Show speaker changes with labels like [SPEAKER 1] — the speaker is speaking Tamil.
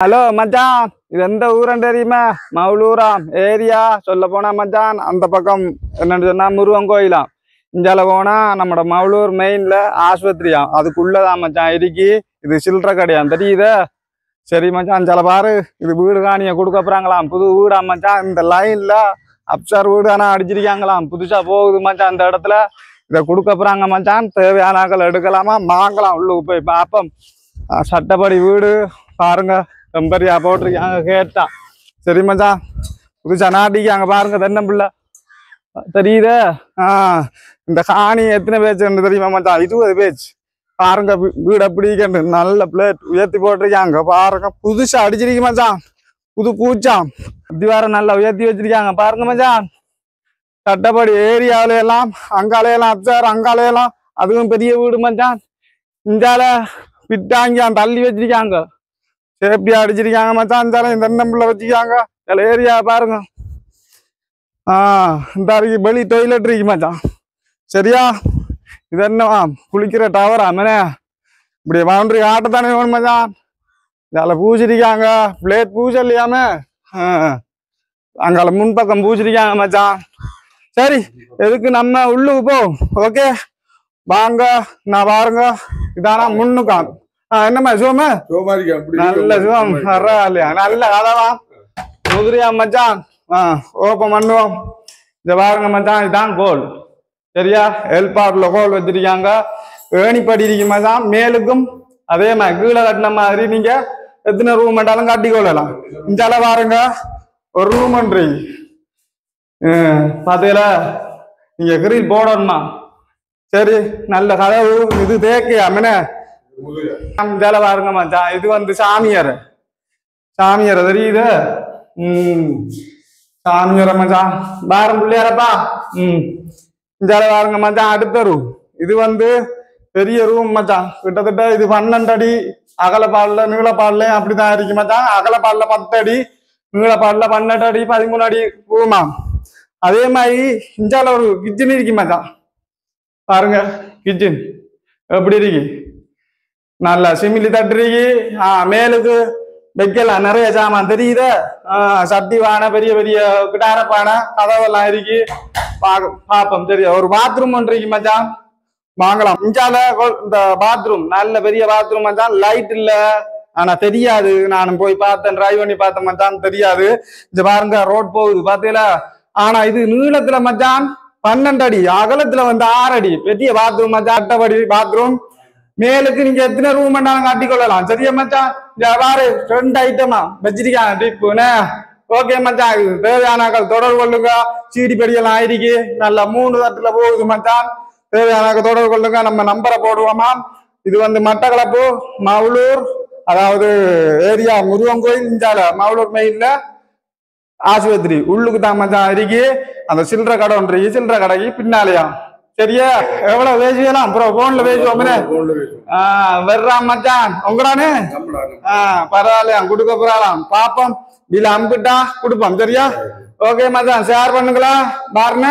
[SPEAKER 1] ஹலோ மச்சான், இது எந்த ஊருன்னு தெரியுமா? மவுலூராம் ஏரியா. சொல்ல போனா மச்சான், அந்த பக்கம் என்னன்னு சொன்னா முருகன் கோயிலாம். இஞ்சால போனா நம்மட மவுலூர் மெயின்ல ஆஸ்பத்திரியாம், அதுக்குள்ளதான் மச்சான் இருக்கி. இது சில்லற கடையாம், தெரியுதா? சரி மச்சான், அஞ்சால பாரு, இது வீடு காணிய கொடுக்க போறாங்களாம். புது வீடா மச்சான். இந்த லைன்ல அப்சார் வீடு ஆனா அடிச்சிருக்காங்களாம், புதுசா போகுது மச்சான். அந்த இடத்துல இதை கொடுக்க போறாங்க மச்சான். தேவையானாக்கள் எடுக்கலாமா, வாங்கலாம். உள்ளுக்கு போய் பார்ப்போம். சட்டப்படி வீடு பாருங்க, டெம்பரியா போட்டிருக்காங்க. கேட்டா சரி மச்சான், புதுசா நாட்டிக்காங்க பாருங்க. தென்னம்பிள்ளை தெரியுதே. இந்த காணி எத்தனை பேச்சு தெரியுமா மச்சான்? 20 பேச்சு. பாருங்க வீடு எப்படி நல்ல பிளேட் உயர்த்தி போட்டிருக்காங்க பாருங்க. புதுசா அடிச்சிருக்க மச்சான், புது பூச்சாம். அடிவாரம் நல்லா உயர்த்தி வச்சிருக்காங்க பாருங்க மச்சான். சட்டப்படி ஏரியாவில எல்லாம் அங்காலையெல்லாம் அப்சார், அங்காலையெல்லாம் அதுவும் பெரிய வீடு மச்சான். இந்தால பிட்டாங்கியான் தள்ளி வச்சிருக்காங்க, சேஃப்டியா அடிச்சிருக்காங்க மச்சான். இந்த தென்னம்பிள்ளை வச்சிருக்காங்க. சில ஏரியா பாருங்க. இந்த வெளி டொய்லெட் இருக்கு மச்சான். சரியா? இது என்னவா குளிக்கிற டவரா மேனே? இப்படி பவுண்டரி ஆட்டத்தானே வேணும் மச்சான். இதில் பூச்சிருக்காங்க, பிளேட் பூச்சி இல்லையாமே. அங்கால முன்பக்கம் பூச்சிருக்காங்க மச்சான். சரி, எதுக்கு நம்ம உள்ளுக்கு போ. ஓகே வாங்க, நான் பாருங்க. இதானா முன்னுக்கான். என்னம்மா சிவம? நல்ல சிவம் இல்லையா? நல்ல கதவா முதிரியா மச்சான். ஓப்பன் பண்ணுவோம். இந்த பாருங்க மச்சான், இதுதான் கோல். சரியா? எல்பாட்ல கோல் வச்சிருக்காங்க. ஏணிப்படி இருக்கு மச்சான். மேலுக்கும் அதே மாதிரி கீழே கட்டின மாதிரி நீங்க எத்தனை ரூம் வேண்டாலும் கட்டிக்கொள்ளலாம். இந்தால பாருங்க, ஒரு ரூம் ஒன்று பாத்தீங்களா? நீங்க கிரில் போடணுமா? சரி, நல்ல கதவு. இது தேக்கையா மேனே? பாருங்க மச்சான், இது வந்து சாமியார். சாமியார் தெரியுது? சாமியார மச்சான். பாரம் பிள்ளையாரப்பா. இந்த பாருங்க மச்சான், அடுத்த ரூம். இது வந்து பெரிய ரூம் மச்சான். கிட்டத்தட்ட இது 12 அடி அகலப்பாடல, நீளப்பாடல அப்படிதான் இருக்கு மச்சான். அகலப்பாடல 10 அடி, நீளப்பாடல 12 அடி, 13 அடி ரூமா. அதே மாதிரி இஞ்சால ஒரு கிச்சன் இருக்கு மச்சான். பாருங்க கிச்சன் எப்படி இருக்கு. நல்லா சிமிலி தட்டுறீங்க. மேலுக்கு வைக்கலாம் நிறைய சாமான் தெரியுத. சட்டி பானை, பெரிய பெரிய கிட்டார பானை, கதவெல்லாம் இருக்கு. பாப்போம். தெரியும், ஒரு பாத்ரூம் ஒன்று இருக்கு மச்சான். வாங்கலாம். இஞ்சால இந்த பாத்ரூம் நல்ல பெரிய பாத்ரூம் மச்சான். லைட் இல்ல, ஆனா தெரியாது. நானும் போய் பார்த்தேன், டிரைவ் பண்ணி பார்த்தேன் மச்சான், தெரியாது. இந்த பாருங்க ரோட் போகுது பாத்தீங்களா? ஆனா இது நீளத்துல மச்சான் 12 அடி, அகலத்துல வந்து 6 அடி. பெரிய பாத்ரூம் மச்சான். அட்டப்படி பாத்ரூம். மேலுக்கு நீங்க எத்தனை ரூம் வேணாலும் காட்டிக்கொள்ளலாம். சரியா மச்சான்? பாரு 2 ஐட்டமா வச்சிருக்காங்க டிப்புன்னு. ஓகே மச்சான், இது தேவையானாக்கள் தொடர்பு கொள்ளுங்க. சீடி படியெல்லாம் ஆயிருக்கு. நல்லா 3 தட்டுல போகுது மச்சான். தேவையானாக்கள் தொடர்பு கொள்ளுங்க. நம்ம நம்பரை போடுவோமா. இது வந்து மட்டக்களப்பு மவுலூர், அதாவது ஏரியா முருகன் கோயில். இஞ்சால மவுலூர் மெயின்ல ஆஸ்பத்திரி உள்ளுக்கு தான் மச்சான் இருக்கு. அந்த சில்லற கடை ஒன்று இருக்கு. சில்லற கடைக்கு பின்னாலேயா. சரியா? எவ்வளவு பேசிக்கலாம் அப்புறம் போன்ல பேசுவோம். வர்றான் மச்சான் உங்கடானே. பரவாயில்லையா, கொடுக்க போறாளாம். பாப்போம், பில் அம்பிட்டா கொடுப்போம். சரியா? ஓகே மச்சான், ஷேர் பண்ணுங்களா பாருங்க.